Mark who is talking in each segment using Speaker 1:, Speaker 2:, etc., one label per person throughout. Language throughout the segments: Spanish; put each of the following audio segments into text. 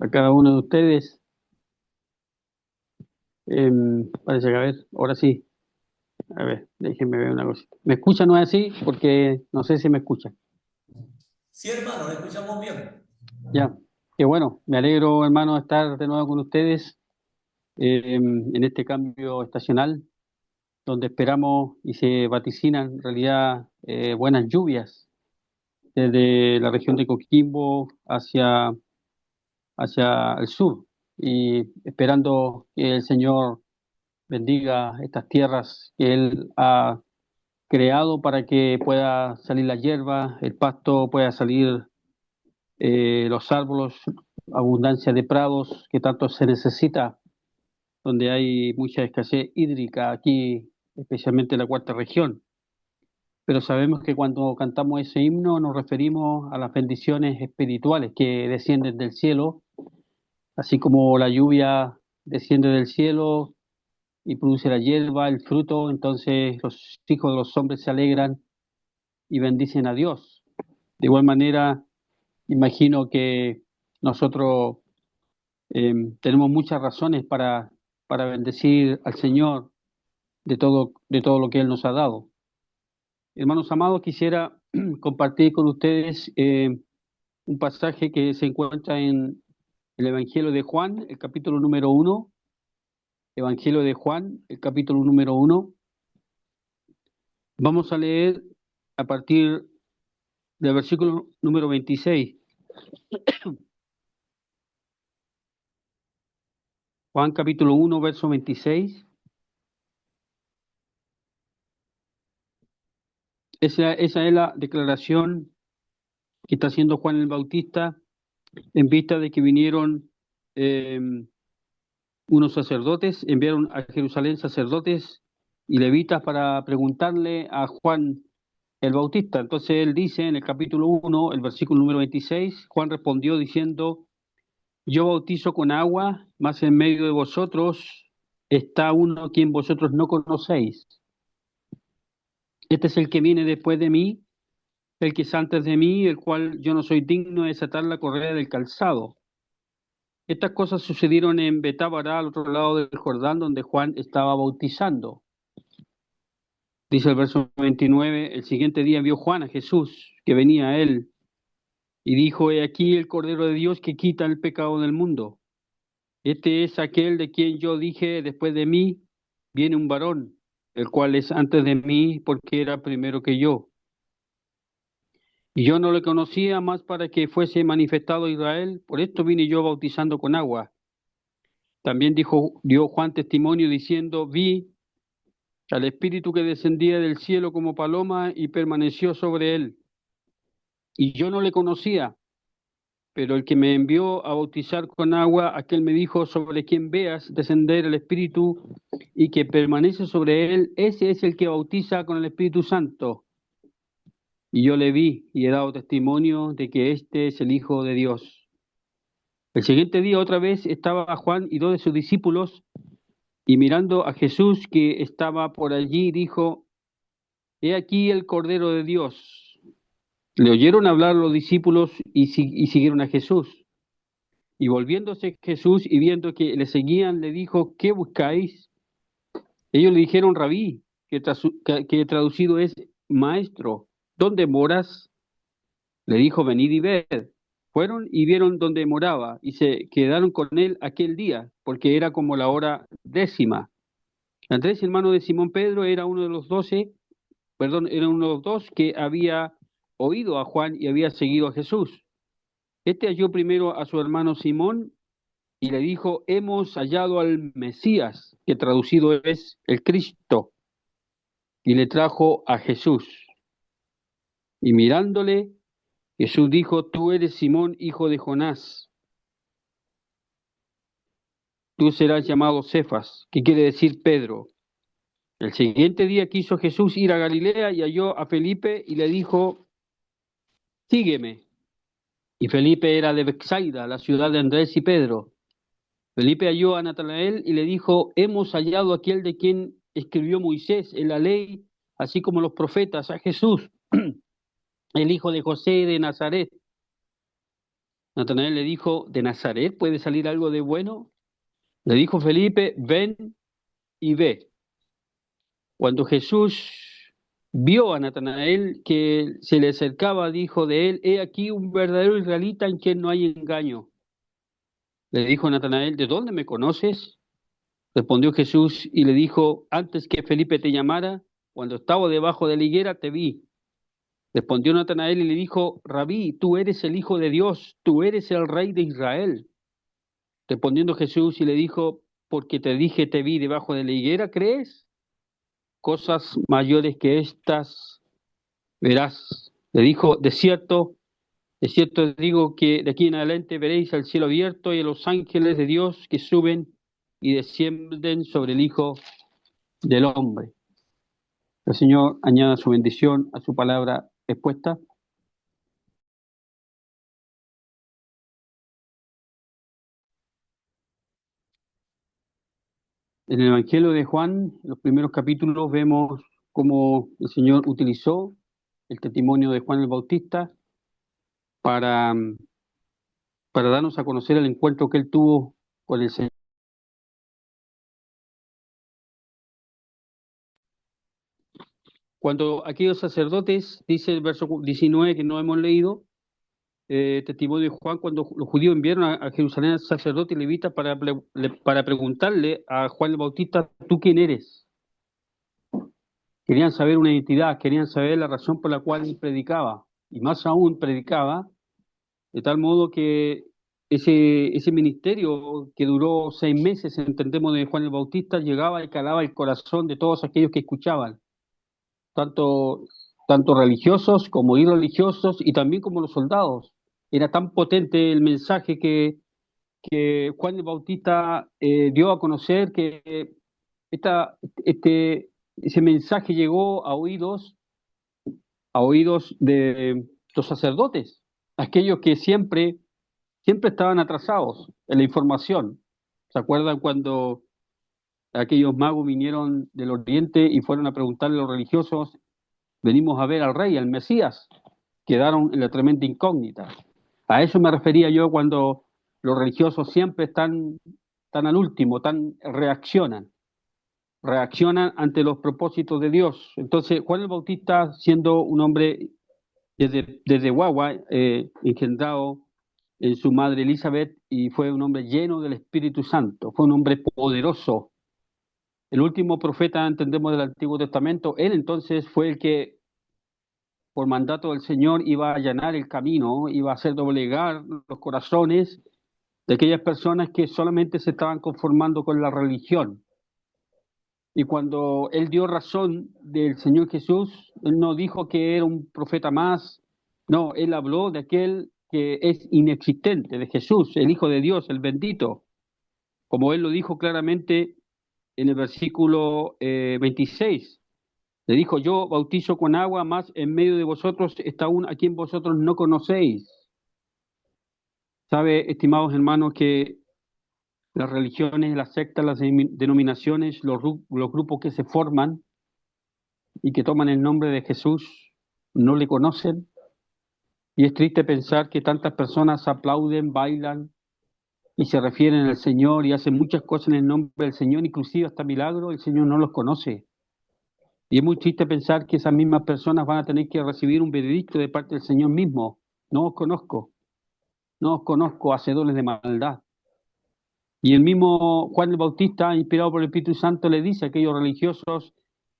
Speaker 1: a cada uno de ustedes. Parece que, a ver, ahora sí. A ver, déjenme ver una cosita. ¿Me escuchan? ¿No es así? Porque no sé si me escuchan.
Speaker 2: Sí, hermano, le escuchamos bien.
Speaker 1: Ya, qué bueno. Me alegro, hermano, de estar de nuevo con ustedes en este cambio estacional, donde esperamos y se vaticinan en realidad buenas lluvias desde la región de Coquimbo hacia el sur. Y esperando que el Señor bendiga estas tierras que Él ha creado para que pueda salir la hierba, el pasto, pueda salir los árboles, abundancia de prados que tanto se necesita, donde hay mucha escasez hídrica aquí, especialmente en la cuarta región. Pero sabemos que cuando cantamos ese himno nos referimos a las bendiciones espirituales que descienden del cielo, así como la lluvia desciende del cielo y produce la hierba, el fruto, entonces los hijos de los hombres se alegran y bendicen a Dios. De igual manera, imagino que nosotros tenemos muchas razones para bendecir al Señor de todo lo que Él nos ha dado. Hermanos amados, quisiera compartir con ustedes un pasaje que se encuentra en el Evangelio de Juan, el capítulo número uno. Evangelio de Juan, el capítulo número uno. Vamos a leer a partir del versículo número 26. Juan capítulo uno, verso 26. Esa es la declaración que está haciendo Juan el Bautista en vista de que vinieron eh, unos sacerdotes, enviaron a Jerusalén sacerdotes y levitas para preguntarle a Juan el Bautista. Entonces él dice en el capítulo uno, el versículo número 26, Juan respondió diciendo: Yo bautizo con agua, mas en medio de vosotros está uno a quien vosotros no conocéis. Este es el que viene después de mí, el que es antes de mí, el cual yo no soy digno de desatar la correa del calzado. Estas cosas sucedieron en Betábara, al otro lado del Jordán, donde Juan estaba bautizando. Dice el verso 29, el siguiente día vio Juan a Jesús, que venía a él, y dijo: He aquí el Cordero de Dios que quita el pecado del mundo. Este es aquel de quien yo dije: después de mí viene un varón, el cual es antes de mí, porque era primero que yo. Y yo no le conocía más para que fuese manifestado a Israel, por esto vine yo bautizando con agua. También dio Juan testimonio diciendo: Vi al Espíritu que descendía del cielo como paloma y permaneció sobre él. Y yo no le conocía, pero el que me envió a bautizar con agua, aquel me dijo: sobre quien veas descender el Espíritu y que permanece sobre él, ese es el que bautiza con el Espíritu Santo. Y yo le vi y he dado testimonio de que este es el Hijo de Dios. El siguiente día otra vez estaba Juan y dos de sus discípulos, y mirando a Jesús que estaba por allí, dijo: He aquí el Cordero de Dios. Le oyeron hablar los discípulos y siguieron a Jesús. Y volviéndose Jesús y viendo que le seguían, le dijo: ¿Qué buscáis? Ellos le dijeron: Rabí, que traducido es maestro, ¿dónde moras? Le dijo: venid y ved. Fueron y vieron dónde moraba y se quedaron con él aquel día, porque era como la hora décima. Andrés, hermano de Simón Pedro, era uno de los 12, perdón, era uno de los dos que había oído a Juan y había seguido a Jesús. Este halló primero a su hermano Simón y le dijo: hemos hallado al Mesías, que traducido es el Cristo, y le trajo a Jesús. Y mirándole, Jesús dijo: tú eres Simón, hijo de Jonás, tú serás llamado Cefas, que quiere decir Pedro. El siguiente día quiso Jesús ir a Galilea y halló a Felipe y le dijo: sígueme. Y Felipe era de Bethsaida, la ciudad de Andrés y Pedro. Felipe halló a Natanael y le dijo: hemos hallado a aquel de quien escribió Moisés en la ley, así como los profetas, a Jesús, el hijo de José de Nazaret. Natanael le dijo, ¿de Nazaret puede salir algo de bueno? Le dijo Felipe, ven y ve. Cuando Jesús vio a Natanael que se le acercaba, dijo de él, he aquí un verdadero israelita en quien no hay engaño. Le dijo Natanael, ¿de dónde me conoces? Respondió Jesús y le dijo, antes que Felipe te llamara, cuando estaba debajo de la higuera, te vi. Respondió Natanael y le dijo, Rabí, tú eres el Hijo de Dios, tú eres el Rey de Israel. Respondiendo Jesús y le dijo, porque te dije, te vi debajo de la higuera, ¿crees? Cosas mayores que estas verás. Le dijo, de cierto digo que de aquí en adelante veréis al cielo abierto y a los ángeles de Dios que suben y descienden sobre el Hijo del Hombre. El Señor añada su bendición a su palabra expuesta. En el Evangelio de Juan, en los primeros capítulos, vemos cómo el Señor utilizó el testimonio de Juan el Bautista para, para darnos a conocer el encuentro que él tuvo con el Señor. Cuando aquellos sacerdotes, dice el verso 19 que no hemos leído, testimonio de Juan, cuando los judíos enviaron a Jerusalén al sacerdote y levita para preguntarle a Juan el Bautista, ¿tú quién eres? Querían saber una identidad, querían saber la razón por la cual él predicaba, y más aún predicaba, de tal modo que ese ministerio que duró 6 meses, entendemos, de Juan el Bautista, llegaba y calaba el corazón de todos aquellos que escuchaban, tanto, tanto religiosos como irreligiosos y también como los soldados. Era tan potente el mensaje que Juan el Bautista dio a conocer que esta, ese mensaje llegó a oídos de los sacerdotes, aquellos que siempre estaban atrasados en la información. ¿Se acuerdan cuando aquellos magos vinieron del oriente y fueron a preguntarle a los religiosos, venimos a ver al rey, al Mesías? Quedaron en la tremenda incógnita. A eso me refería yo cuando los religiosos siempre están al último, reaccionan ante los propósitos de Dios. Entonces, Juan el Bautista, siendo un hombre desde guagua, engendrado en su madre Elizabeth, y fue un hombre lleno del Espíritu Santo, fue un hombre poderoso. El último profeta, entendemos, del Antiguo Testamento, él entonces fue el que, por mandato del Señor, iba a allanar el camino, iba a hacer doblegar los corazones de aquellas personas que solamente se estaban conformando con la religión. Y cuando él dio razón del Señor Jesús, él no dijo que era un profeta más, no, él habló de aquel que es inexistente, de Jesús, el Hijo de Dios, el bendito, como él lo dijo claramente en el versículo 26. Le dijo, yo bautizo con agua, más en medio de vosotros está un a quien vosotros no conocéis. Sabe, estimados hermanos, que las religiones, las sectas, las denominaciones, los grupos que se forman y que toman el nombre de Jesús, no le conocen. Y es triste pensar que tantas personas aplauden, bailan y se refieren al Señor y hacen muchas cosas en el nombre del Señor, inclusive hasta milagros, el Señor no los conoce. Y es muy triste pensar que esas mismas personas van a tener que recibir un veredicto de parte del Señor mismo. No os conozco, no os conozco, hacedores de maldad. Y el mismo Juan el Bautista, inspirado por el Espíritu Santo, le dice a aquellos religiosos,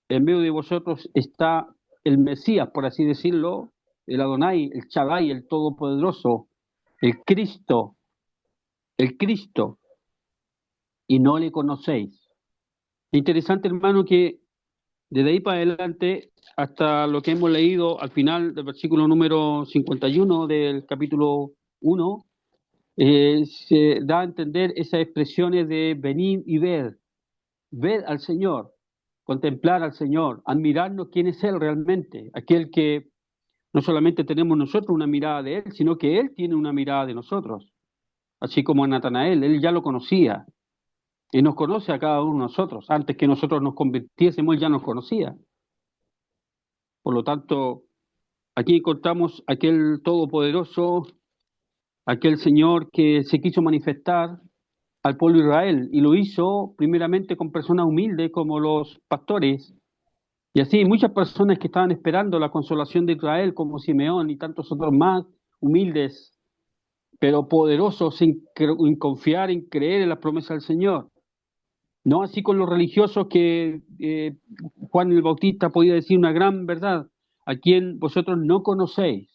Speaker 1: en medio de vosotros está el Mesías, por así decirlo, el Adonai, el Shaddai, el Todopoderoso, el Cristo, y no le conocéis. Interesante, hermano, que desde ahí para adelante, hasta lo que hemos leído al final del versículo número 51 del capítulo 1, se da a entender esas expresiones de venir y ver al Señor, contemplar al Señor, admirarnos quién es Él realmente, aquel que no solamente tenemos nosotros una mirada de Él, sino que Él tiene una mirada de nosotros, así como a Natanael, Él ya lo conocía, y nos conoce a cada uno de nosotros, antes que nosotros nos convirtiésemos, Él ya nos conocía. Por lo tanto, aquí encontramos aquel todopoderoso aquel Señor que se quiso manifestar al pueblo de Israel y lo hizo primeramente con personas humildes como los pastores y así muchas personas que estaban esperando la consolación de Israel como Simeón y tantos otros más humildes pero poderosos en confiar, en creer en las promesas del Señor. No así con los religiosos que Juan el Bautista podía decir una gran verdad, a quien vosotros no conocéis.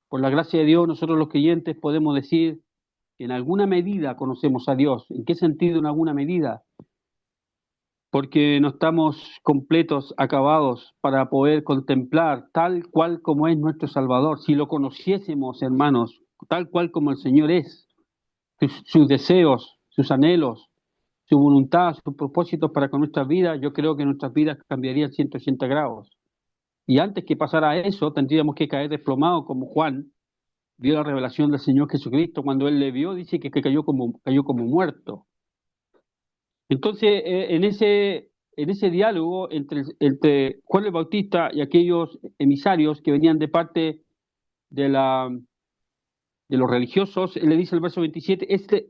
Speaker 1: Por la gracia de Dios, nosotros los creyentes podemos decir que en alguna medida conocemos a Dios. ¿En qué sentido en alguna medida? Porque no estamos completos, acabados para poder contemplar tal cual como es nuestro Salvador. Si lo conociésemos, hermanos, tal cual como el Señor es, sus deseos, sus anhelos, su voluntad, sus propósitos para con nuestras vidas, yo creo que nuestras vidas cambiarían 180 grados. Y antes que pasara eso, tendríamos que caer desplomados como Juan vio la revelación del Señor Jesucristo. Cuando él le vio, dice que cayó como muerto. Entonces, en ese diálogo entre Juan el Bautista y aquellos emisarios que venían de parte de, de los religiosos, él le dice el verso 27, este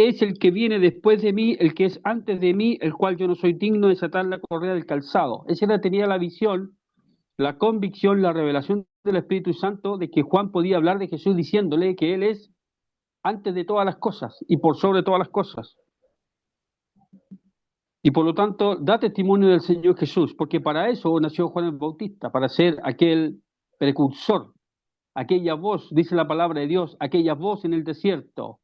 Speaker 1: es el que viene después de mí, el que es antes de mí, el cual yo no soy digno de desatar la correa del calzado. Esa era, tenía la visión, la convicción, la revelación del Espíritu Santo de que Juan podía hablar de Jesús diciéndole que Él es antes de todas las cosas y por sobre todas las cosas. Y por lo tanto, da testimonio del Señor Jesús, porque para eso nació Juan el Bautista, para ser aquel precursor, aquella voz, dice la palabra de Dios, aquella voz en el desierto.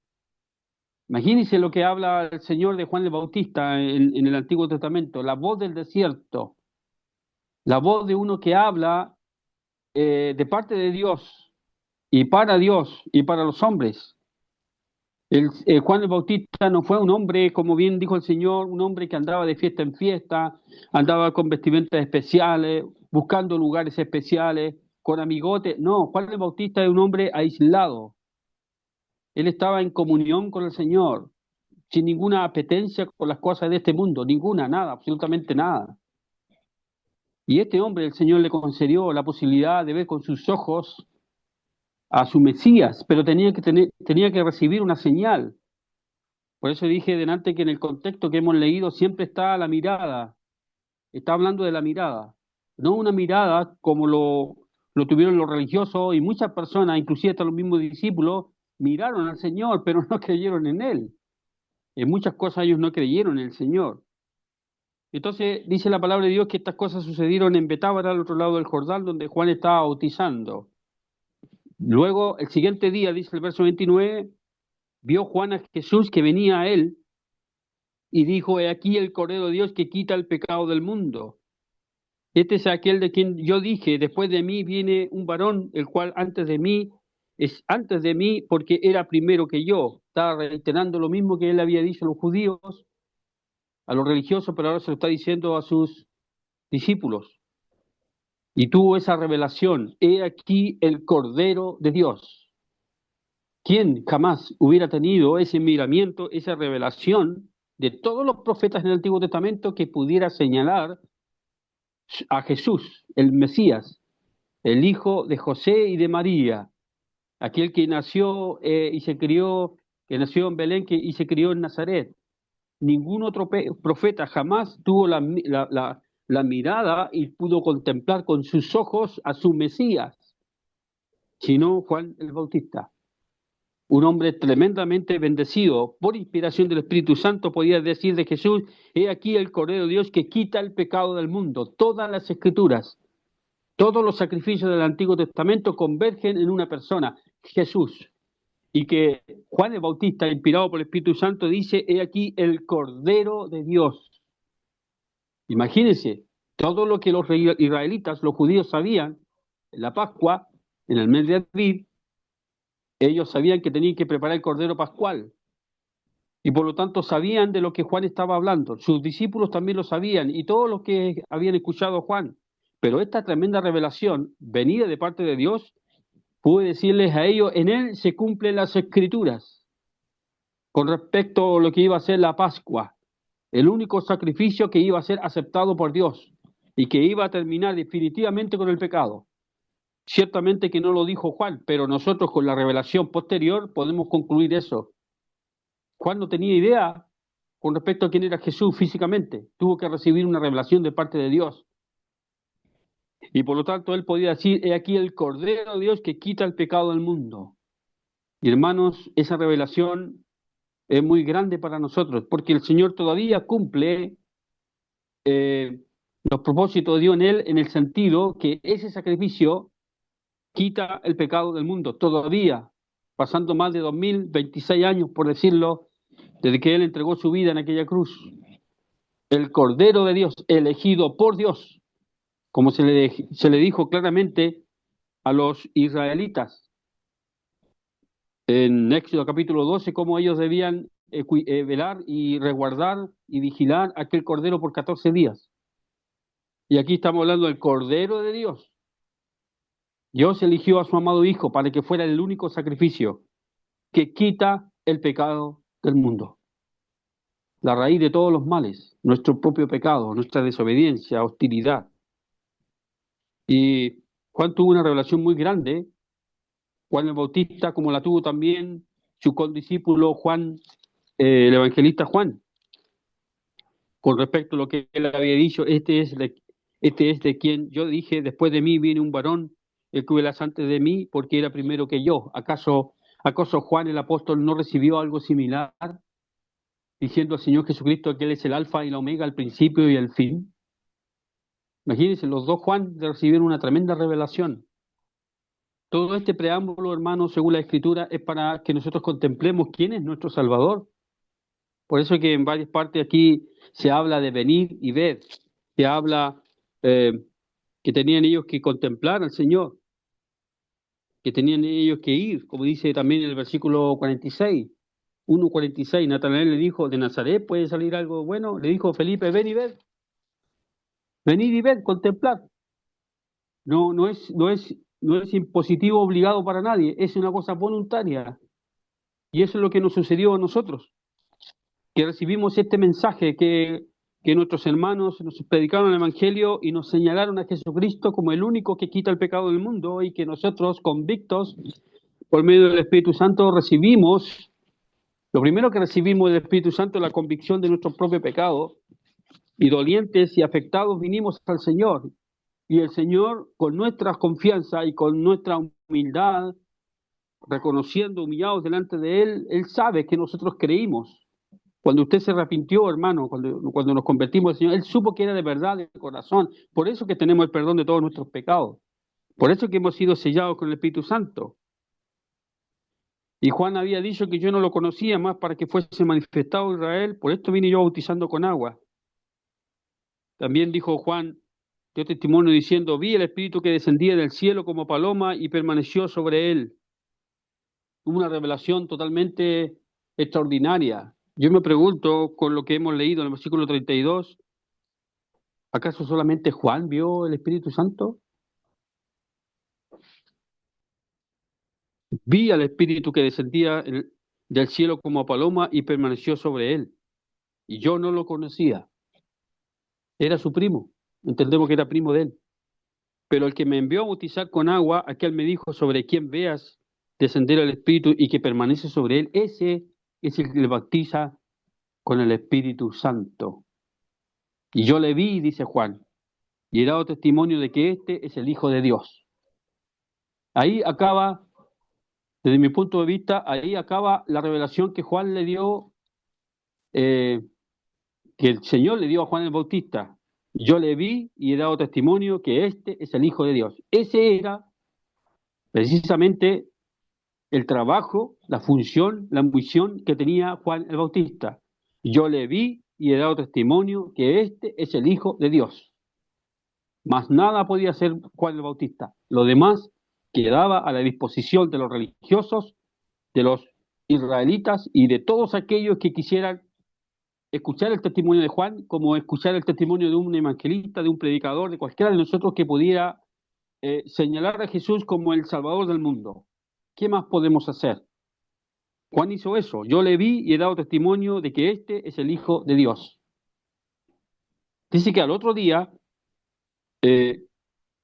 Speaker 1: Imagínense lo que habla el Señor de Juan el Bautista en el Antiguo Testamento, la voz del desierto, la voz de uno que habla de parte de Dios y para los hombres. Juan el Bautista no fue un hombre, como bien dijo el Señor, un hombre que andaba de fiesta en fiesta, andaba con vestimentas especiales, buscando lugares especiales, con amigotes. No, Juan el Bautista es un hombre aislado. Él estaba en comunión con el Señor, sin ninguna apetencia por las cosas de este mundo, ninguna, nada, absolutamente nada. Y este hombre, el Señor le concedió la posibilidad de ver con sus ojos a su Mesías, pero tenía que recibir una señal. Por eso dije delante que en el contexto que hemos leído siempre está la mirada, está hablando de la mirada, no una mirada como lo tuvieron los religiosos y muchas personas, inclusive hasta los mismos discípulos, miraron al Señor, pero no creyeron en Él. En muchas cosas ellos no creyeron en el Señor. Entonces dice la palabra de Dios que estas cosas sucedieron en Betábara, al otro lado del Jordán, donde Juan estaba bautizando. Luego, el siguiente día, dice el verso 29, vio Juan a Jesús que venía a él y dijo, he aquí el Cordero de Dios que quita el pecado del mundo. Este es aquel de quien yo dije, después de mí viene un varón, el cual antes de mí es antes de mí porque era primero que yo. Estaba reiterando lo mismo que él había dicho a los judíos, a los religiosos, pero ahora se lo está diciendo a sus discípulos. Y tuvo esa revelación, he aquí el Cordero de Dios. ¿Quién jamás hubiera tenido ese miramiento, esa revelación de todos los profetas en el Antiguo Testamento que pudiera señalar a Jesús, el Mesías, el hijo de José y de María, aquel que nació y se crió, que nació en Belén y se crió en Nazaret? Ningún otro profeta jamás tuvo la mirada y pudo contemplar con sus ojos a su Mesías, sino Juan el Bautista. Un hombre tremendamente bendecido por inspiración del Espíritu Santo podía decir de Jesús, he aquí el Cordero de Dios que quita el pecado del mundo. Todas las escrituras, todos los sacrificios del Antiguo Testamento convergen en una persona, Jesús. Y que Juan el Bautista, inspirado por el Espíritu Santo, dice, he aquí el Cordero de Dios. Imagínense, todo lo que los israelitas, los judíos sabían, en la Pascua, en el mes de Aviv, ellos sabían que tenían que preparar el Cordero Pascual. Y por lo tanto sabían de lo que Juan estaba hablando. Sus discípulos también lo sabían y todos los que habían escuchado a Juan. Pero esta tremenda revelación, venida de parte de Dios, pude decirles a ellos, en él se cumplen las escrituras con respecto a lo que iba a ser la Pascua, el único sacrificio que iba a ser aceptado por Dios y que iba a terminar definitivamente con el pecado. Ciertamente que no lo dijo Juan, pero nosotros con la revelación posterior podemos concluir eso. Juan no tenía idea con respecto a quién era Jesús físicamente. Tuvo que recibir una revelación de parte de Dios. Y por lo tanto él podía decir, he aquí el Cordero de Dios que quita el pecado del mundo. Y hermanos, esa revelación es muy grande para nosotros, porque el Señor todavía cumple los propósitos de Dios en él, en el sentido que ese sacrificio quita el pecado del mundo, todavía, pasando más de 2026 años, por decirlo, desde que él entregó su vida en aquella cruz. El Cordero de Dios, elegido por Dios, como se le dijo claramente a los israelitas en Éxodo capítulo 12, cómo ellos debían velar y resguardar y vigilar aquel Cordero por 14 días. Y aquí estamos hablando del Cordero de Dios. Dios eligió a su amado Hijo para que fuera el único sacrificio que quita el pecado del mundo. La raíz de todos los males, nuestro propio pecado, nuestra desobediencia, hostilidad. Y Juan tuvo una revelación muy grande, Juan el Bautista, como la tuvo también su condiscípulo Juan, el evangelista Juan, con respecto a lo que él había dicho, este es de quien yo dije, después de mí viene un varón, el que hubiera antes de mí, porque era primero que yo. ¿Acaso Juan el apóstol no recibió algo similar, diciendo al Señor Jesucristo que Él es el alfa y la omega, el principio y el fin? Imagínense, los dos Juan recibieron una tremenda revelación. Todo este preámbulo, hermano, según la Escritura, es para que nosotros contemplemos quién es nuestro Salvador. Por eso que en varias partes aquí se habla de venir y ver, se habla eh, que tenían ellos que contemplar al Señor, que tenían ellos que ir, como dice también en el versículo 46, 1:46, Natanael le dijo, ¿de Nazaret puede salir algo bueno? Le dijo Felipe, ven y ver, venir y ver, contemplar. No es impositivo obligado para nadie, es una cosa voluntaria. Y eso es lo que nos sucedió a nosotros, que recibimos este mensaje, que nuestros hermanos nos predicaron el Evangelio y nos señalaron a Jesucristo como el único que quita el pecado del mundo, y que nosotros, convictos por medio del Espíritu Santo, recibimos, lo primero que recibimos del Espíritu Santo es la convicción de nuestro propio pecado, y dolientes y afectados vinimos al Señor. Y el Señor, con nuestra confianza y con nuestra humildad, reconociendo, humillados delante de Él sabe que nosotros creímos. Cuando usted se arrepintió, hermano, cuando nos convertimos al Señor, Él supo que era de verdad, de corazón. Por eso que tenemos el perdón de todos nuestros pecados. Por eso que hemos sido sellados con el Espíritu Santo. Y Juan había dicho que yo no lo conocía más para que fuese manifestado a Israel, por esto vine yo bautizando con agua. También dijo Juan, dio testimonio diciendo, vi el Espíritu que descendía del cielo como paloma y permaneció sobre él. Una revelación totalmente extraordinaria. Yo me pregunto, con lo que hemos leído en el versículo 32, ¿acaso solamente Juan vio el Espíritu Santo? Vi al Espíritu que descendía del cielo como paloma y permaneció sobre él. Y yo no lo conocía. Era su primo. Entendemos que era primo de él. Pero el que me envió a bautizar con agua, aquel me dijo, sobre quien veas descender el Espíritu y que permanece sobre él, ese es el que le bautiza con el Espíritu Santo. Y yo le vi, dice Juan, y he dado testimonio de que este es el Hijo de Dios. Ahí acaba, desde mi punto de vista, ahí acaba la revelación que Juan le dio, que el Señor le dio a Juan el Bautista. Yo le vi y he dado testimonio que este es el Hijo de Dios. Ese era precisamente el trabajo, la función, la misión que tenía Juan el Bautista. Yo le vi y he dado testimonio que este es el Hijo de Dios. Más nada podía hacer Juan el Bautista. Lo demás quedaba a la disposición de los religiosos, de los israelitas y de todos aquellos que quisieran escuchar el testimonio de Juan, como escuchar el testimonio de un evangelista, de un predicador, de cualquiera de nosotros que pudiera señalar a Jesús como el Salvador del mundo. ¿Qué más podemos hacer? Juan hizo eso. Yo le vi y he dado testimonio de que este es el Hijo de Dios. Dice que al otro día,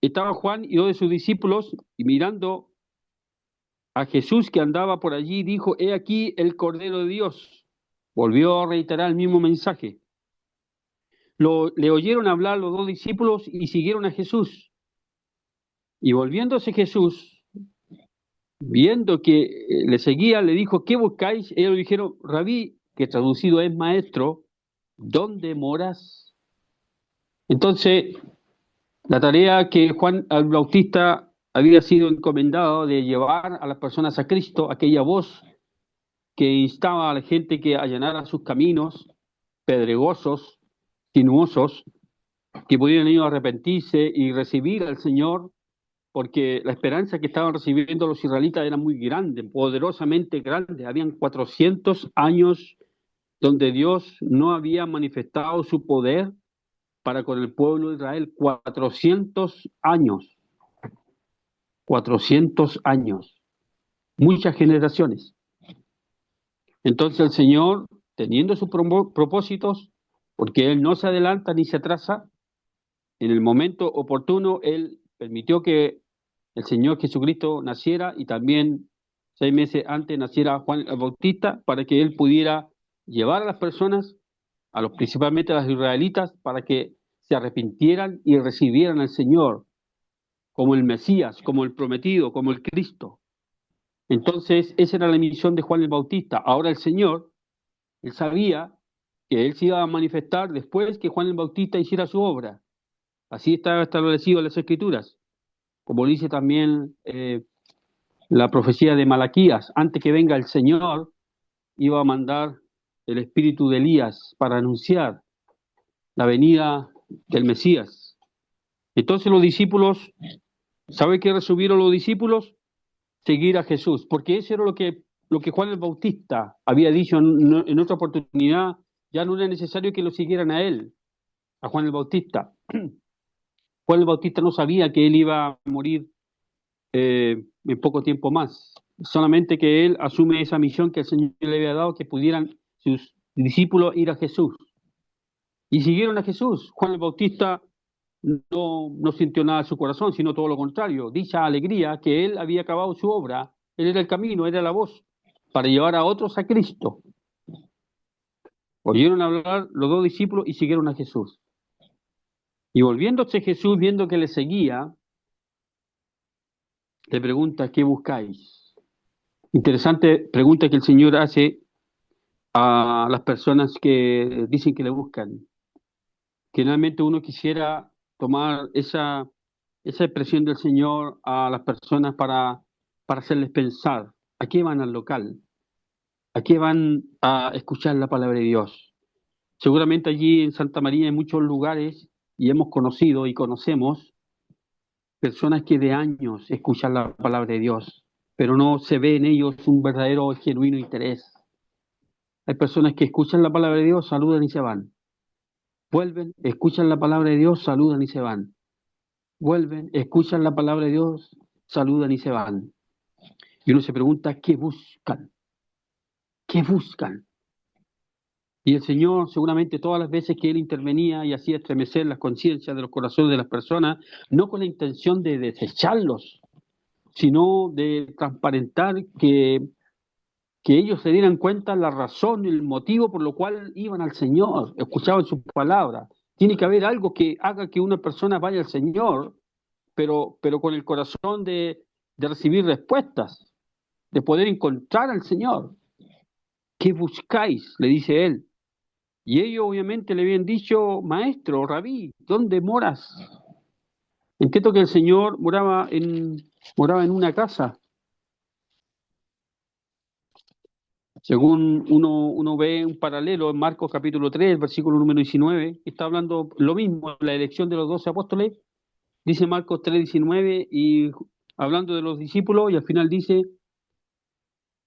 Speaker 1: estaba Juan y 2 de sus discípulos, y mirando a Jesús que andaba por allí, dijo: He aquí el Cordero de Dios. Volvió a reiterar el mismo mensaje. Le oyeron hablar los 2 discípulos y siguieron a Jesús. Y volviéndose Jesús, viendo que le seguía, le dijo: ¿Qué buscáis? Ellos le dijeron: Rabí, que traducido es maestro, ¿dónde moras? Entonces, la tarea que Juan el Bautista había sido encomendado de llevar a las personas a Cristo, aquella voz que instaba a la gente que allanara sus caminos pedregosos, sinuosos, que pudieran ellos arrepentirse y recibir al Señor, porque la esperanza que estaban recibiendo los israelitas era muy grande, poderosamente grande. Habían 400 años donde Dios no había manifestado su poder para con el pueblo de Israel. 400 años, 400 años, muchas generaciones. Entonces el Señor, teniendo sus propósitos, porque Él no se adelanta ni se atrasa, en el momento oportuno Él permitió que el Señor Jesucristo naciera, y también 6 meses antes naciera Juan el Bautista, para que Él pudiera llevar a las personas, principalmente a los israelitas, para que se arrepintieran y recibieran al Señor como el Mesías, como el prometido, como el Cristo. Entonces, esa era la misión de Juan el Bautista. Ahora el Señor, Él sabía que Él se iba a manifestar después que Juan el Bautista hiciera su obra. Así está establecido en las Escrituras. Como dice también la profecía de Malaquías: antes que venga el Señor, iba a mandar el espíritu de Elías para anunciar la venida del Mesías. Entonces los discípulos, ¿sabe qué resolvieron los discípulos? Seguir a Jesús, porque eso era lo que Juan el Bautista había dicho en otra oportunidad. Ya no era necesario que lo siguieran a él, a Juan el Bautista. Juan el Bautista no sabía que él iba a morir en poco tiempo más, solamente que él asume esa misión que el Señor le había dado, que pudieran sus discípulos ir a Jesús. Y siguieron a Jesús. Juan el Bautista no sintió nada en su corazón, sino todo lo contrario, dicha alegría que él había acabado su obra. Él era el camino, era la voz para llevar a otros a Cristo. Oyeron hablar los 2 discípulos y siguieron a Jesús. Y volviéndose Jesús, viendo que le seguía, le pregunta: ¿qué buscáis? Interesante pregunta que el Señor hace a las personas que dicen que le buscan. Generalmente uno quisiera tomar esa expresión del Señor a las personas para hacerles pensar: ¿a qué van al local? ¿A qué van a escuchar la palabra de Dios? Seguramente allí en Santa María hay muchos lugares, y hemos conocido y conocemos personas que de años escuchan la palabra de Dios, pero no se ve en ellos un verdadero, genuino interés. Hay personas que escuchan la palabra de Dios, saludan y se van. Vuelven, escuchan la palabra de Dios, saludan y se van. Vuelven, escuchan la palabra de Dios, saludan y se van. Y uno se pregunta: ¿qué buscan? ¿Qué buscan? Y el Señor, seguramente todas las veces que Él intervenía y hacía estremecer las conciencias de los corazones de las personas, no con la intención de desecharlos, sino de transparentar que ellos se dieran cuenta la razón, el motivo por lo cual iban al Señor, escuchaban sus palabras. Tiene que haber algo que haga que una persona vaya al Señor, pero con el corazón de recibir respuestas, de poder encontrar al Señor. ¿Qué buscáis?, le dice Él. Y ellos obviamente le habían dicho: maestro, rabí, ¿dónde moras? Entiendo que el Señor moraba en una casa. Según uno ve un paralelo en Marcos capítulo 3, versículo número 19, está hablando lo mismo, la elección de los 12 apóstoles. Dice Marcos 3:19, y hablando de los discípulos, y al final dice: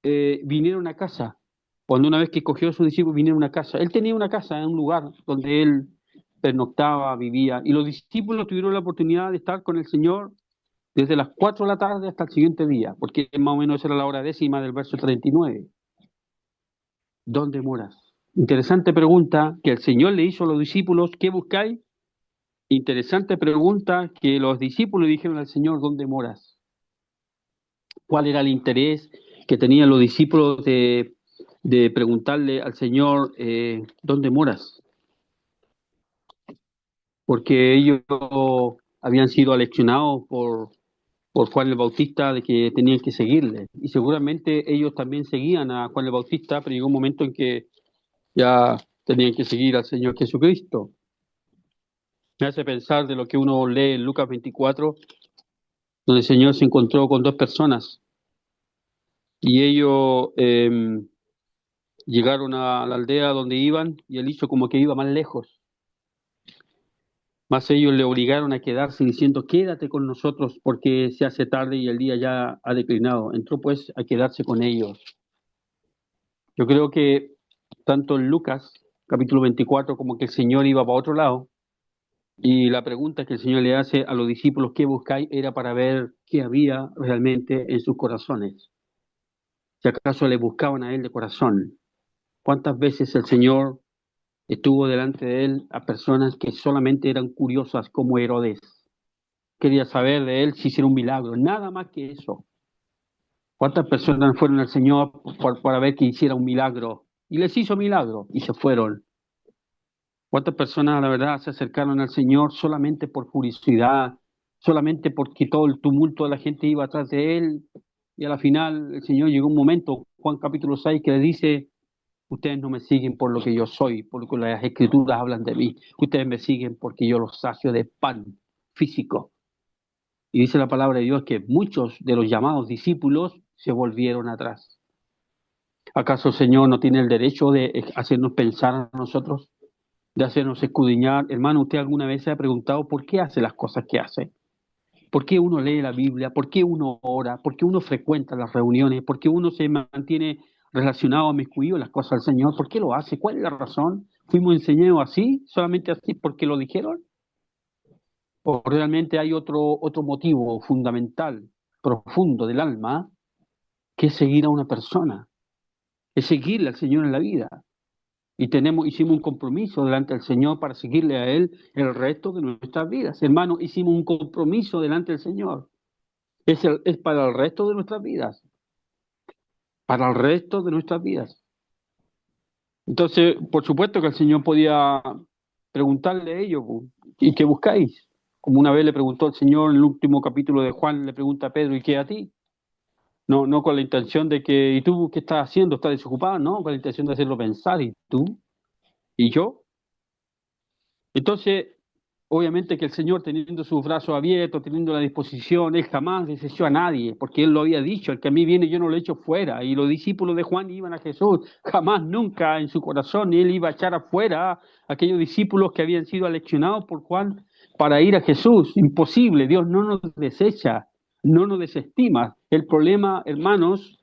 Speaker 1: vinieron a casa. Cuando una vez que cogió a sus discípulos, vinieron a una casa. Él tenía una casa en un lugar donde él pernoctaba, vivía, y los discípulos tuvieron la oportunidad de estar con el Señor desde las 4 de la tarde hasta el siguiente día, porque más o menos esa era la hora décima del verso 39. ¿Dónde moras? Interesante pregunta que el Señor le hizo a los discípulos: ¿qué buscáis? interesante pregunta que los discípulos dijeron al Señor, ¿dónde moras? ¿Cuál era el interés que tenían los discípulos de preguntarle al Señor, ¿dónde moras? Porque ellos habían sido aleccionados por Juan el Bautista de que tenían que seguirle. Y seguramente ellos también seguían a Juan el Bautista, pero llegó un momento en que ya tenían que seguir al Señor Jesucristo. Me hace pensar de lo que uno lee en Lucas 24, donde el Señor se encontró con dos personas y ellos llegaron a la aldea donde iban y él hizo como que iba más lejos. Más ellos le obligaron a quedarse diciendo, quédate con nosotros porque se hace tarde y el día ya ha declinado. Entró pues a quedarse con ellos. Yo creo que tanto en Lucas, capítulo 24, como que el Señor iba para otro lado. Y la pregunta que el Señor le hace a los discípulos, ¿qué buscáis? Era para ver qué había realmente en sus corazones. Si acaso le buscaban a Él de corazón. ¿Cuántas veces el Señor estuvo delante de Él a personas que solamente eran curiosas como Herodes? Quería saber de Él si hiciera un milagro, nada más que eso. ¿Cuántas personas fueron al Señor para ver que hiciera un milagro? Y les hizo milagro y se fueron. ¿Cuántas personas, la verdad, se acercaron al Señor solamente por curiosidad, solamente porque todo el tumulto de la gente iba atrás de Él? Y a la final el Señor llegó un momento, Juan capítulo 6, que le dice, ustedes no me siguen por lo que yo soy, por lo que las escrituras hablan de mí. Ustedes me siguen porque yo los sacio de pan físico. Y dice la palabra de Dios que muchos de los llamados discípulos se volvieron atrás. ¿Acaso el Señor no tiene el derecho de hacernos pensar a nosotros, de hacernos escudriñar? Hermano, ¿usted alguna vez se ha preguntado por qué hace las cosas que hace? ¿Por qué uno lee la Biblia? ¿Por qué uno ora? ¿Por qué uno frecuenta las reuniones? ¿Por qué uno se mantiene relacionado, inmiscuido en las cosas del Señor? ¿Por qué lo hace? ¿Cuál es la razón? ¿Fuimos enseñados así, solamente así porque lo dijeron? ¿O realmente hay otro motivo fundamental, profundo del alma, que es seguir a una persona, es seguirle al Señor en la vida? Y hicimos un compromiso delante del Señor para seguirle a Él el resto de nuestras vidas. Hermano, hicimos un compromiso delante del Señor. Es para el resto de nuestras vidas. Para el resto de nuestras vidas. Entonces, por supuesto que el Señor podía preguntarle a ellos, ¿y qué buscáis? Como una vez le preguntó el Señor en el último capítulo de Juan, le pregunta a Pedro, ¿y qué a ti? No, no con la intención de que, ¿y tú qué estás haciendo? ¿Estás desocupado? No, con la intención de hacerlo pensar, ¿y tú? ¿Y yo? Entonces, obviamente que el Señor, teniendo sus brazos abiertos, teniendo la disposición, Él jamás desechó a nadie, porque Él lo había dicho, el que a mí viene yo no lo echo fuera. Y los discípulos de Juan iban a Jesús, jamás, nunca en su corazón, Él iba a echar afuera a aquellos discípulos que habían sido aleccionados por Juan para ir a Jesús. Imposible, Dios no nos desecha, no nos desestima. El problema, hermanos,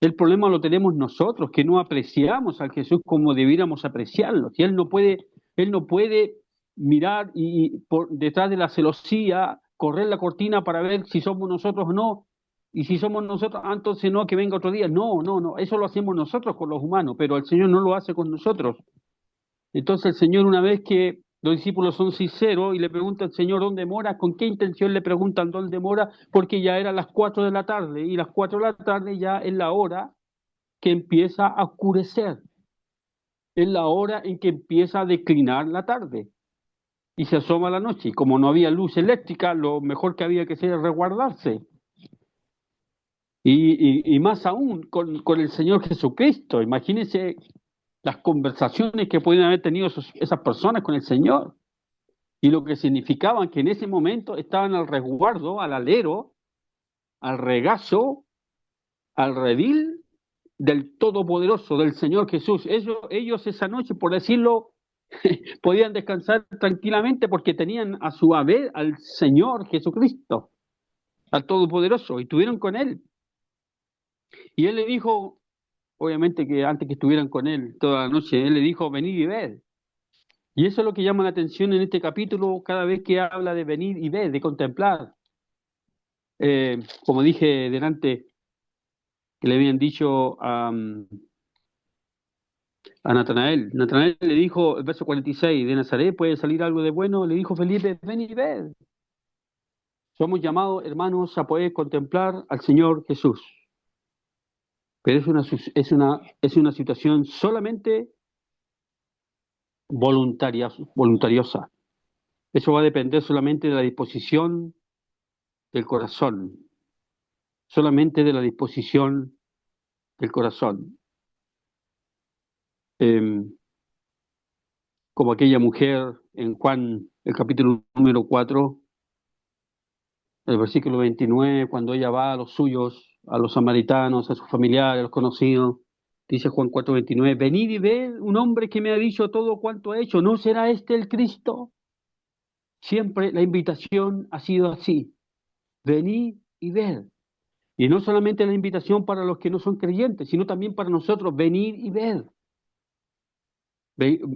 Speaker 1: el problema lo tenemos nosotros, que no apreciamos al Jesús como debiéramos apreciarlo. Si Él no puede mirar y por detrás de la celosía, correr la cortina para ver si somos nosotros o no. Y si somos nosotros, entonces no, que venga otro día. No, no, no, eso lo hacemos nosotros con los humanos, pero el Señor no lo hace con nosotros. Entonces el Señor, una vez que los discípulos son sinceros y le preguntan al Señor dónde mora, con qué intención le preguntan dónde mora, porque ya eran las 4 de la tarde y las 4 de la tarde ya es la hora que empieza a oscurecer, es la hora en que empieza a declinar la tarde y se asoma la noche. Y como no había luz eléctrica, lo mejor que había que hacer es resguardarse. Y más aún con el Señor Jesucristo. Imagínense las conversaciones que podían haber tenido esas personas con el Señor y lo que significaban que en ese momento estaban al resguardo, al alero, al regazo, al redil del Todopoderoso, del Señor Jesús. Ellos esa noche, por decirlo, podían descansar tranquilamente porque tenían a su haber al Señor Jesucristo, al Todopoderoso, y estuvieron con Él. Y Él le dijo, obviamente que antes que estuvieran con Él toda la noche, Él le dijo, venid y ved. Y eso es lo que llama la atención en este capítulo cada vez que habla de venir y ver, de contemplar. Como dije delante, que le habían dicho a Natanael. Natanael le dijo, el verso 46, ¿de Nazaret puede salir algo de bueno? Le dijo Felipe, ven y ved. Somos llamados, hermanos, a poder contemplar al Señor Jesús. Pero es una situación solamente voluntariosa. Eso va a depender solamente de la disposición del corazón. Solamente de la disposición del corazón. Como aquella mujer en Juan, el capítulo número 4, el versículo 29, cuando ella va a los suyos, a los samaritanos, a sus familiares, a los conocidos, dice Juan 4:29, venid y ved un hombre que me ha dicho todo cuanto ha hecho, ¿no será este el Cristo? Siempre la invitación ha sido así, venid y ved. Y no solamente la invitación para los que no son creyentes, sino también para nosotros, venid y ved.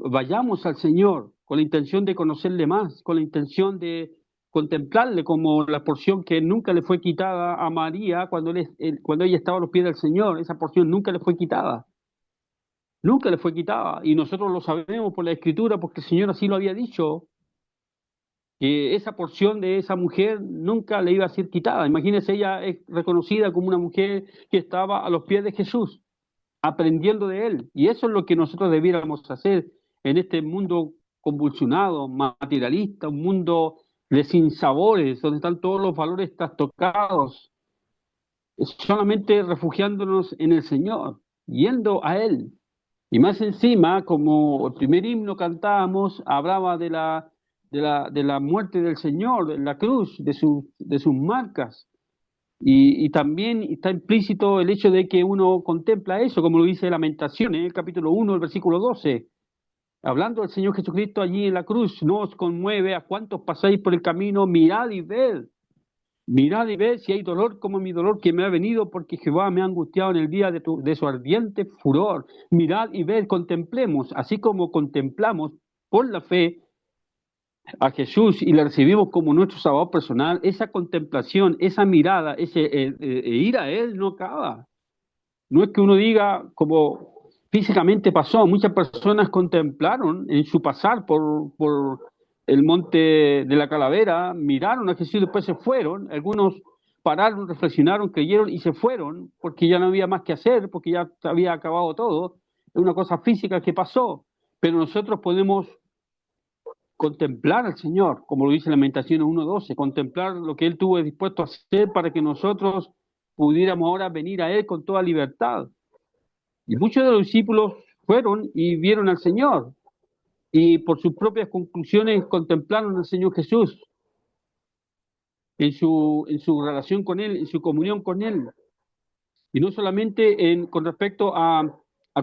Speaker 1: Vayamos al Señor con la intención de conocerle más, con la intención de contemplarle como la porción que nunca le fue quitada a María cuando ella estaba a los pies del Señor. Esa porción nunca le fue quitada, nunca le fue quitada. Y nosotros lo sabemos por la Escritura, porque el Señor así lo había dicho, que esa porción de esa mujer nunca le iba a ser quitada. Imagínense, ella es reconocida como una mujer que estaba a los pies de Jesús, aprendiendo de él. Y eso es lo que nosotros debiéramos hacer en este mundo convulsionado, materialista, un mundo de sinsabores, donde están todos los valores trastocados, solamente refugiándonos en el Señor, yendo a Él. Y más encima, como el primer himno cantábamos, hablaba de la muerte del Señor, en la cruz, de sus marcas. Y también está implícito el hecho de que uno contempla eso, como lo dice Lamentaciones, el capítulo 1, el versículo 12. Hablando del Señor Jesucristo allí en la cruz, no os conmueve a cuantos pasáis por el camino, mirad y ved si hay dolor como mi dolor que me ha venido, porque Jehová me ha angustiado en el día de su ardiente furor. Mirad y ved, contemplemos, así como contemplamos por la fe a Jesús y le recibimos como nuestro Salvador personal, esa contemplación, esa mirada, ese ir a Él no acaba. No es que uno diga como físicamente pasó, muchas personas contemplaron en su pasar por el monte de la Calavera, miraron a Jesús y después se fueron, algunos pararon, reflexionaron, creyeron y se fueron porque ya no había más que hacer, porque ya había acabado todo, es una cosa física que pasó, pero nosotros podemos contemplar al Señor, como lo dice Lamentaciones 1:12, contemplar lo que Él tuvo dispuesto a hacer para que nosotros pudiéramos ahora venir a Él con toda libertad. Y muchos de los discípulos fueron y vieron al Señor y por sus propias conclusiones contemplaron al Señor Jesús en su relación con Él, en su comunión con Él. Y no solamente con respecto a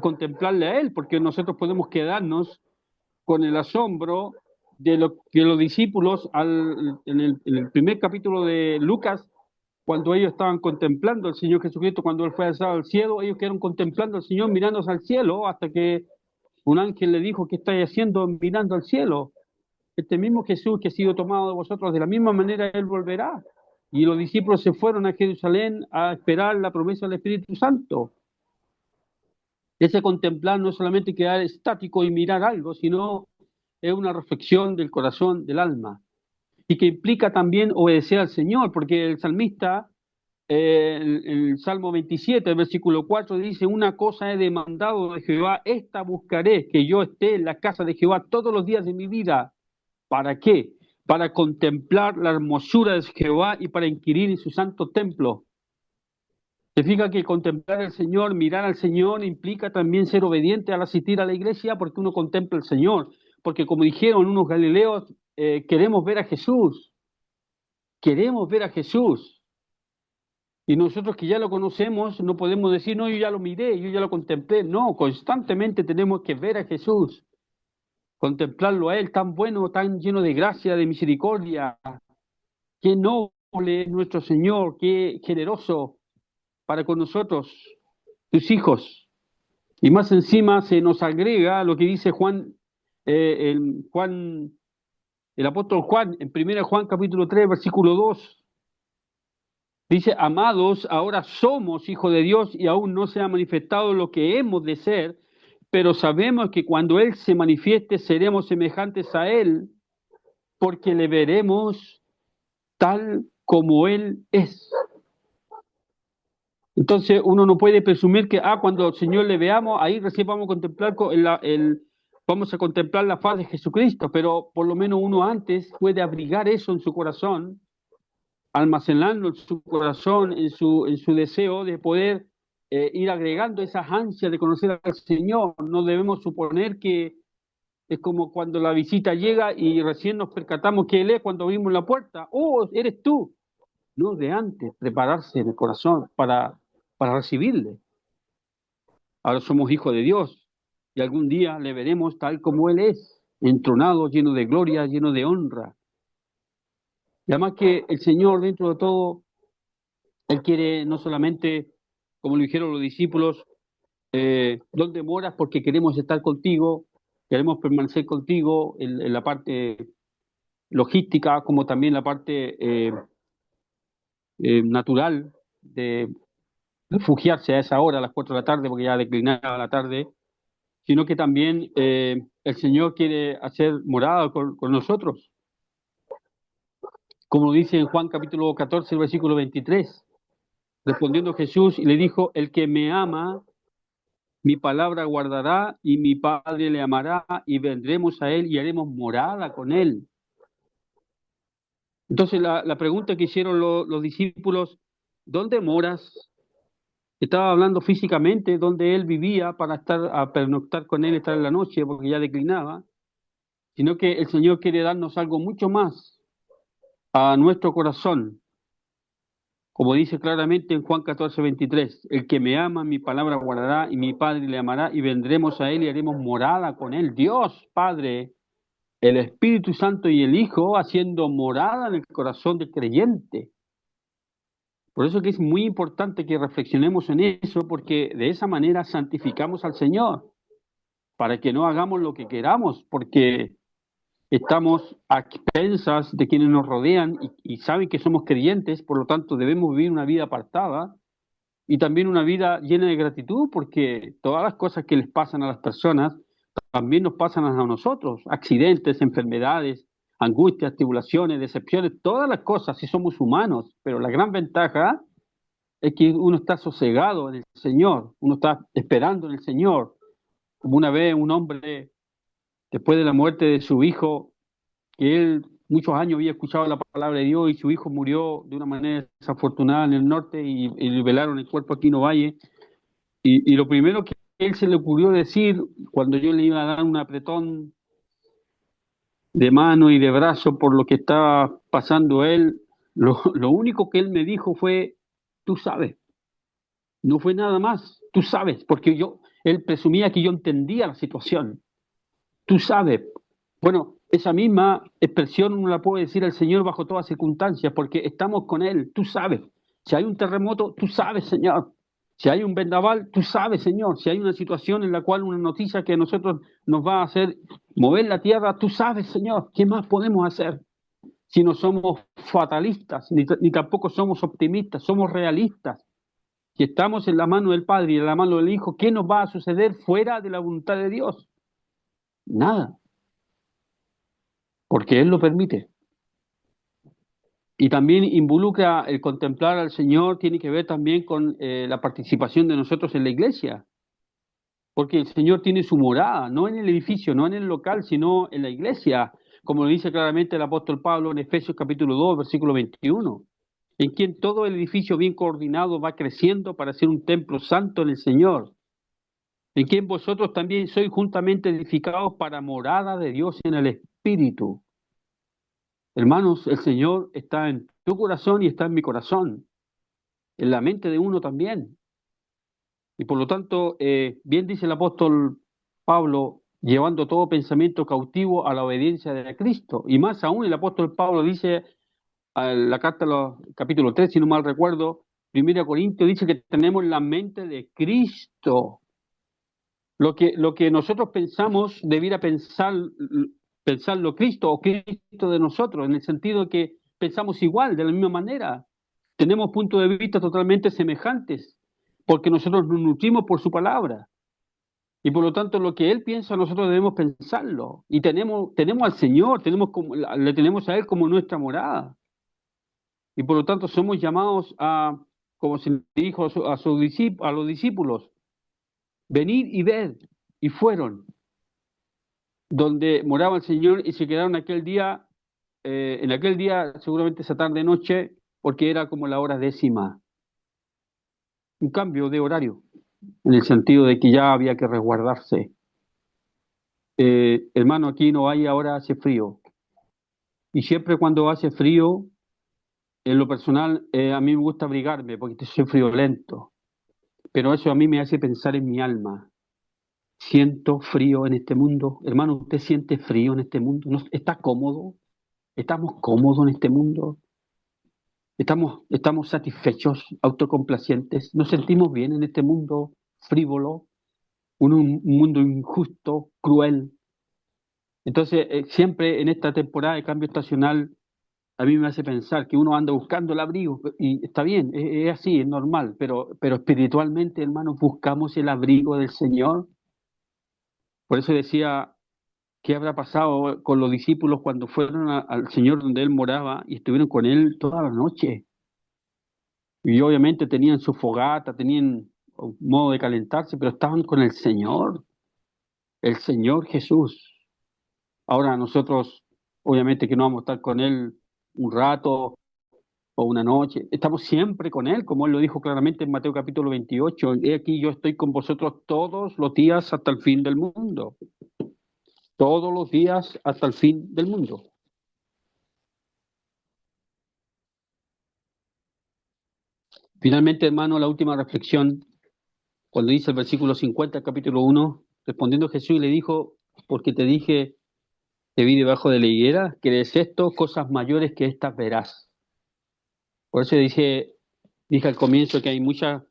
Speaker 1: contemplarle a Él, porque nosotros podemos quedarnos con el asombro de lo que los discípulos en el primer capítulo de Lucas, cuando ellos estaban contemplando al Señor Jesucristo, cuando Él fue alzado al cielo, ellos quedaron contemplando al Señor, mirándose al cielo, hasta que un ángel le dijo, ¿qué estáis haciendo mirando al cielo? Este mismo Jesús que ha sido tomado de vosotros, de la misma manera Él volverá. Y los discípulos se fueron a Jerusalén a esperar la promesa del Espíritu Santo. Ese contemplar no es solamente quedar estático y mirar algo, sino es una reflexión del corazón, del alma, y que implica también obedecer al Señor, porque el salmista, en el Salmo 27, el versículo 4, dice, una cosa he demandado de Jehová, esta buscaré, que yo esté en la casa de Jehová todos los días de mi vida. ¿Para qué? Para contemplar la hermosura de Jehová y para inquirir en su santo templo. Se fija que contemplar al Señor, mirar al Señor, implica también ser obediente al asistir a la iglesia, porque uno contempla al Señor. Porque como dijeron unos galileos, queremos ver a Jesús. Queremos ver a Jesús. Y nosotros que ya lo conocemos, no podemos decir, no, yo ya lo miré, yo ya lo contemplé. No, constantemente tenemos que ver a Jesús. Contemplarlo a Él, tan bueno, tan lleno de gracia, de misericordia. Qué noble es nuestro Señor, qué generoso para con nosotros, sus hijos. Y más encima se nos agrega lo que dice el apóstol Juan, en 1 Juan capítulo 3, versículo 2. Dice, amados, ahora somos hijos de Dios y aún no se ha manifestado lo que hemos de ser, pero sabemos que cuando Él se manifieste seremos semejantes a Él, porque le veremos tal como Él es. Entonces uno no puede presumir que cuando al Señor le veamos, ahí recién vamos a contemplar vamos a contemplar la faz de Jesucristo, pero por lo menos uno antes puede abrigar eso en su corazón, almacenarlo en su corazón, en su deseo de poder ir agregando esas ansias de conocer al Señor. No debemos suponer que es como cuando la visita llega y recién nos percatamos que Él es cuando abrimos la puerta. ¡Oh, eres tú! No, de antes, prepararse en el corazón para recibirle. Ahora somos hijos de Dios y algún día le veremos tal como Él es, entronado, lleno de gloria, lleno de honra. Y además que el Señor, dentro de todo, Él quiere no solamente, como lo dijeron los discípulos, ¿dónde moras? Porque queremos estar contigo, queremos permanecer contigo en la parte logística, como también la parte natural de refugiarse a esa hora, a las 4 de la tarde, porque ya declinaba la tarde, sino que también el Señor quiere hacer morada con nosotros, como dice en Juan capítulo 14, versículo 23. Respondiendo Jesús y le dijo, el que me ama, mi palabra guardará y mi Padre le amará y vendremos a él y haremos morada con él. Entonces la pregunta que hicieron los discípulos, ¿dónde moras? Estaba hablando físicamente donde él vivía para a pernoctar con él, estar en la noche, porque ya declinaba, sino que el Señor quiere darnos algo mucho más a nuestro corazón, como dice claramente en Juan 14, 23, el que me ama, mi palabra guardará y mi Padre le amará y vendremos a él y haremos morada con él. Dios, Padre, el Espíritu Santo y el Hijo haciendo morada en el corazón del creyente. Por eso que es muy importante que reflexionemos en eso, porque de esa manera santificamos al Señor, para que no hagamos lo que queramos, porque estamos a expensas de quienes nos rodean y saben que somos creyentes, por lo tanto debemos vivir una vida apartada y también una vida llena de gratitud, porque todas las cosas que les pasan a las personas también nos pasan a nosotros, accidentes, enfermedades, angustias, tribulaciones, decepciones, todas las cosas, si somos humanos, pero la gran ventaja es que uno está sosegado en el Señor, uno está esperando en el Señor, como una vez un hombre, después de la muerte de su hijo, que él muchos años había escuchado la palabra de Dios y su hijo murió de una manera desafortunada en el norte y velaron el cuerpo aquí en Ovalle. Y lo primero que él se le ocurrió decir cuando yo le iba a dar un apretón de mano y de brazo por lo que estaba pasando él, lo único que él me dijo fue, tú sabes, no fue nada más, tú sabes, porque él presumía que yo entendía la situación. Tú sabes. Bueno, esa misma expresión uno la puede decir al Señor bajo todas circunstancias, porque estamos con Él, tú sabes. Si hay un terremoto, tú sabes, Señor. Si hay un vendaval, tú sabes, Señor. Si hay una situación en la cual una noticia que a nosotros nos va a hacer mover la tierra, tú sabes, Señor. ¿Qué más podemos hacer? Si no somos fatalistas, ni tampoco somos optimistas, somos realistas. Si estamos en la mano del Padre y en la mano del Hijo, ¿qué nos va a suceder fuera de la voluntad de Dios? Nada, porque Él lo permite. Y también involucra el contemplar al Señor, tiene que ver también con la participación de nosotros en la iglesia, porque el Señor tiene su morada, no en el edificio, no en el local, sino en la iglesia, como lo dice claramente el apóstol Pablo en Efesios capítulo 2, versículo 21, en quien todo el edificio bien coordinado va creciendo para ser un templo santo en el Señor, en quien vosotros también sois juntamente edificados para morada de Dios en el Espíritu. Hermanos, el Señor está en tu corazón y está en mi corazón, en la mente de uno también. Y por lo tanto, bien dice el apóstol Pablo, llevando todo pensamiento cautivo a la obediencia de Cristo. Y más aún el apóstol Pablo dice, en la carta, capítulo 3, si no mal recuerdo, 1 Corintios, dice que tenemos la mente de Cristo. Lo que nosotros pensamos debiera pensarlo Cristo o Cristo de nosotros, en el sentido de que pensamos igual, de la misma manera. Tenemos puntos de vista totalmente semejantes, porque nosotros nos nutrimos por su palabra. Y por lo tanto, lo que Él piensa, nosotros debemos pensarlo. Y tenemos al Señor, le tenemos a Él como nuestra morada. Y por lo tanto, somos llamados a, como se le dijo a los discípulos, venid y ved. Y fueron donde moraba el Señor y se quedaron en aquel día, seguramente esa tarde noche, porque era como la hora 10ª. Un cambio de horario, en el sentido de que ya había que resguardarse. Hermano, aquí no hay, ahora hace frío. Y siempre cuando hace frío, en lo personal, a mí me gusta abrigarme porque soy friolento. Pero eso a mí me hace pensar en mi alma. Siento frío en este mundo. Hermano, ¿usted siente frío en este mundo? ¿Está cómodo? ¿Estamos cómodos en este mundo? ¿Estamos satisfechos, autocomplacientes? ¿Nos sentimos bien en este mundo frívolo? Un mundo injusto, cruel. Entonces, siempre en esta temporada de cambio estacional, a mí me hace pensar que uno anda buscando el abrigo, y está bien, es así, es normal, pero espiritualmente, hermanos, buscamos el abrigo del Señor. Por eso decía, ¿qué habrá pasado con los discípulos cuando fueron al Señor donde Él moraba y estuvieron con Él toda la noche? Y obviamente tenían su fogata, tenían un modo de calentarse, pero estaban con el Señor Jesús. Ahora nosotros, obviamente que no vamos a estar con Él un rato o una noche, estamos siempre con Él, como Él lo dijo claramente en Mateo capítulo 28, he aquí yo estoy con vosotros todos los días hasta el fin del mundo, todos los días hasta el fin del mundo. Finalmente, hermano, la última reflexión, cuando dice el versículo 50, capítulo 1, respondiendo Jesús le dijo, porque te dije, te vi debajo de la higuera, que de esto, cosas mayores que estas verás. Por eso dije al comienzo que hay muchos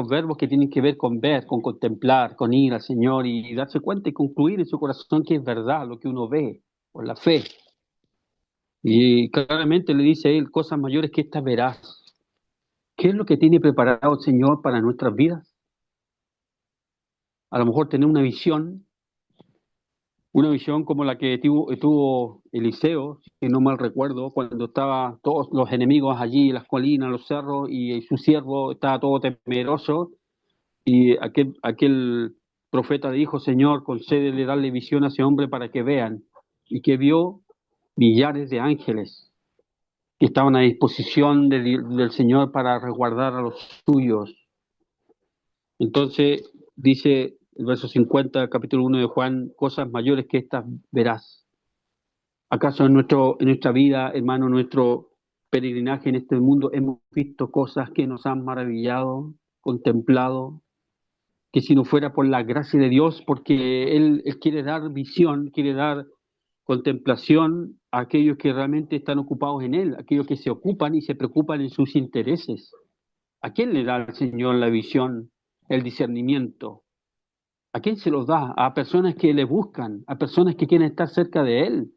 Speaker 1: verbos que tienen que ver con ver, con contemplar, con ir al Señor y darse cuenta y concluir en su corazón que es verdad lo que uno ve por la fe. Y claramente le dice a él, cosas mayores que estas verás. ¿Qué es lo que tiene preparado el Señor para nuestras vidas? A lo mejor tener una visión como la que tuvo Eliseo, si no mal recuerdo, cuando estaban todos los enemigos allí, las colinas, los cerros, y su siervo estaba todo temeroso, y aquel profeta dijo, Señor, concédele darle visión a ese hombre para que vean, y que vio millares de ángeles que estaban a disposición del Señor para resguardar a los suyos. Entonces, dice el verso 50, capítulo 1 de Juan, cosas mayores que estas verás. ¿Acaso en nuestra vida, hermano, nuestro peregrinaje en este mundo, hemos visto cosas que nos han maravillado, contemplado, que si no fuera por la gracia de Dios, porque Él quiere dar visión, quiere dar contemplación a aquellos que realmente están ocupados en Él, aquellos que se ocupan y se preocupan en sus intereses? ¿A quién le da el Señor la visión, el discernimiento? ¿A quién se los da? A personas que le buscan, a personas que quieren estar cerca de Él.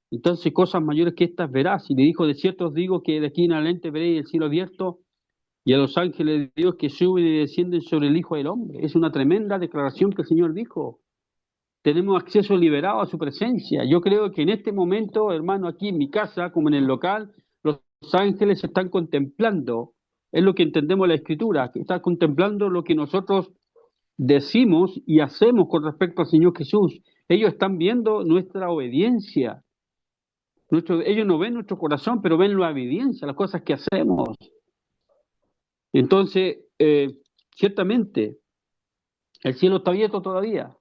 Speaker 1: Entonces, cosas mayores que estas verás. Y le dijo, de cierto os digo que de aquí en adelante veréis el cielo abierto y a los ángeles de Dios que suben y descienden sobre el Hijo del Hombre. Es una tremenda declaración que el Señor dijo. Tenemos acceso liberado a su presencia. Yo creo que en este momento, hermano, aquí en mi casa, como en el local, los ángeles están contemplando. Es lo que entendemos la Escritura, que está contemplando lo que nosotros decimos y hacemos con respecto al Señor Jesús. Ellos están viendo nuestra obediencia. Ellos no ven nuestro corazón, pero ven la obediencia, las cosas que hacemos. Entonces, ciertamente, el cielo está abierto todavía.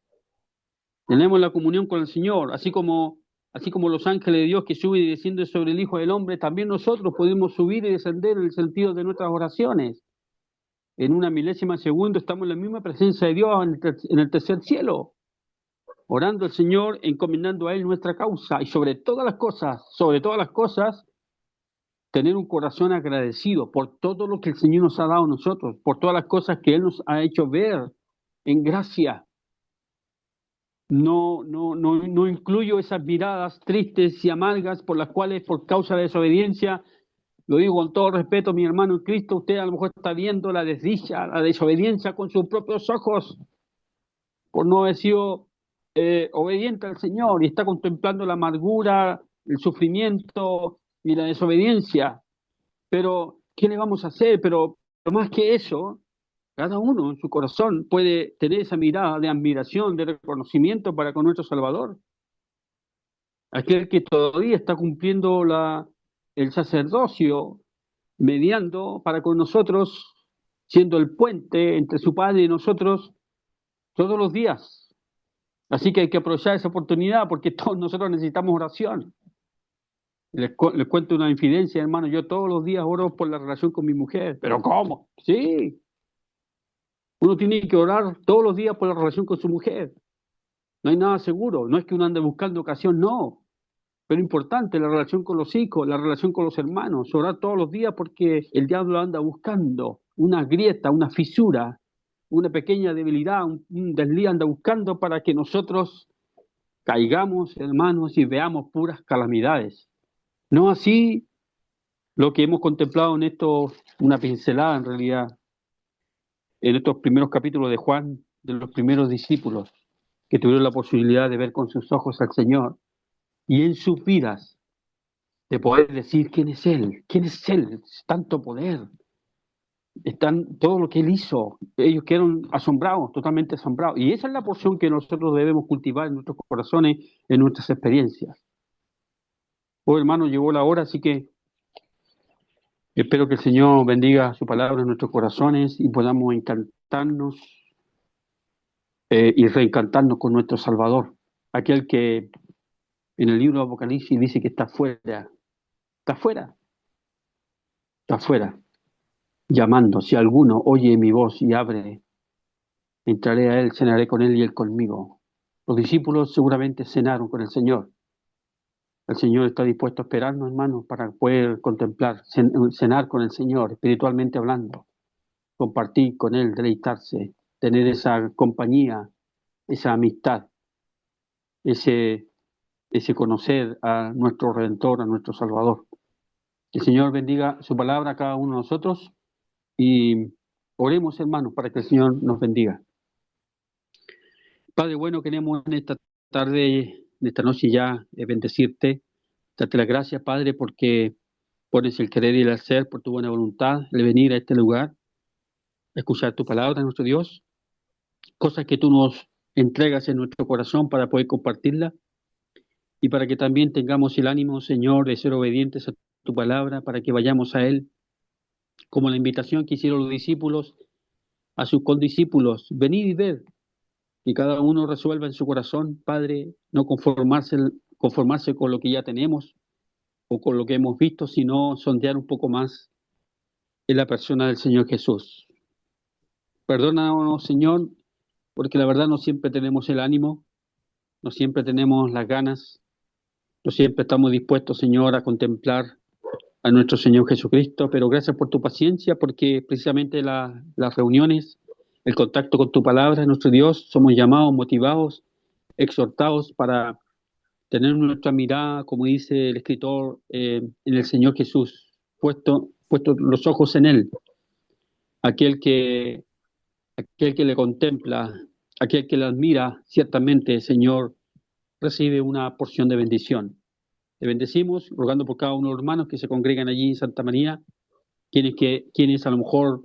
Speaker 1: Tenemos la comunión con el Señor, así como los ángeles de Dios que suben y descienden sobre el Hijo del Hombre, también nosotros podemos subir y descender en el sentido de nuestras oraciones. En una milésima de segundo estamos en la misma presencia de Dios en el tercer cielo, orando al Señor, encomendando a Él nuestra causa y sobre todas las cosas, tener un corazón agradecido por todo lo que el Señor nos ha dado a nosotros, por todas las cosas que Él nos ha hecho ver en gracia. No incluyo esas miradas tristes y amargas por las cuales, por causa de desobediencia, lo digo con todo respeto, mi hermano en Cristo, usted a lo mejor está viendo la desdicha, la desobediencia con sus propios ojos. por no haber sido obediente al Señor y está contemplando la amargura, el sufrimiento y la desobediencia. Pero, ¿qué le vamos a hacer? Pero más que eso, cada uno en su corazón puede tener esa mirada de admiración, de reconocimiento para con nuestro Salvador. Aquel que todavía está cumpliendo el sacerdocio, mediando para con nosotros, siendo el puente entre su Padre y nosotros todos los días. Así que hay que aprovechar esa oportunidad porque todos nosotros necesitamos oración. Les cuento una infidencia, hermano. Yo todos los días oro por la relación con mi mujer. ¿Pero cómo? Sí. Uno tiene que orar todos los días por la relación con su mujer. No hay nada seguro. No es que uno ande buscando ocasión, no. Pero importante, la relación con los hijos, la relación con los hermanos. Orar todos los días porque el diablo anda buscando una grieta, una fisura, una pequeña debilidad, un desliz anda buscando para que nosotros caigamos, hermanos, y veamos puras calamidades. No así lo que hemos contemplado en esto, una pincelada en realidad, en estos primeros capítulos de Juan, de los primeros discípulos que tuvieron la posibilidad de ver con sus ojos al Señor y en sus vidas de poder decir quién es Él, tanto poder, están todo lo que Él hizo, ellos quedaron asombrados, totalmente asombrados, y esa es la porción que nosotros debemos cultivar en nuestros corazones, en nuestras experiencias. Oh hermano, llegó la hora, así que espero que el Señor bendiga su palabra en nuestros corazones y podamos encantarnos y reencantarnos con nuestro Salvador, aquel que en el libro de Apocalipsis dice que está fuera, está fuera, está fuera, llamando. Si alguno oye mi voz y abre, entraré a él, cenaré con él y él conmigo. Los discípulos seguramente cenaron con el Señor. El Señor está dispuesto a esperarnos, hermanos, para poder contemplar, cenar con el Señor, espiritualmente hablando, compartir con Él, deleitarse, tener esa compañía, esa amistad, ese conocer a nuestro Redentor, a nuestro Salvador. Que el Señor bendiga su palabra a cada uno de nosotros y oremos, hermanos, para que el Señor nos bendiga. Padre bueno, queremos en esta tarde, en esta noche ya, bendecirte, darte las gracias, Padre, porque pones el querer y el hacer por tu buena voluntad, el venir a este lugar, a escuchar tu palabra, nuestro Dios, cosas que tú nos entregas en nuestro corazón para poder compartirla y para que también tengamos el ánimo, Señor, de ser obedientes a tu palabra, para que vayamos a Él, como la invitación que hicieron los discípulos a sus condiscípulos, venid y ved, que cada uno resuelva en su corazón, Padre, no conformarse con lo que ya tenemos o con lo que hemos visto, sino sondear un poco más en la persona del Señor Jesús. Perdónanos, Señor, porque la verdad no siempre tenemos el ánimo, no siempre tenemos las ganas, no siempre estamos dispuestos, Señor, a contemplar a nuestro Señor Jesucristo, pero gracias por tu paciencia, porque precisamente las reuniones, el contacto con tu palabra, nuestro Dios, somos llamados, motivados, exhortados para tener nuestra mirada, como dice el escritor, en el Señor Jesús, puesto los ojos en Él, aquel que le contempla, aquel que le admira, ciertamente, Señor, recibe una porción de bendición. Te bendecimos, rogando por cada uno de los hermanos que se congregan allí en Santa María, quienes a lo mejor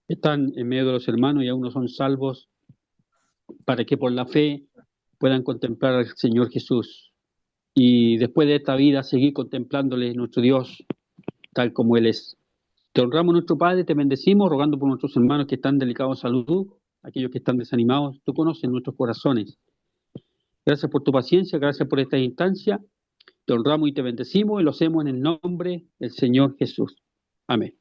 Speaker 1: están en medio de los hermanos y aún no son salvos, para que por la fe puedan contemplar al Señor Jesús. Y después de esta vida, seguir contemplándole nuestro Dios, tal como Él es. Te honramos, nuestro Padre, te bendecimos, rogando por nuestros hermanos que están delicados de salud, aquellos que están desanimados. Tú conoces nuestros corazones. Gracias por tu paciencia, gracias por esta instancia. Te honramos y te bendecimos y lo hacemos en el nombre del Señor Jesús. Amén.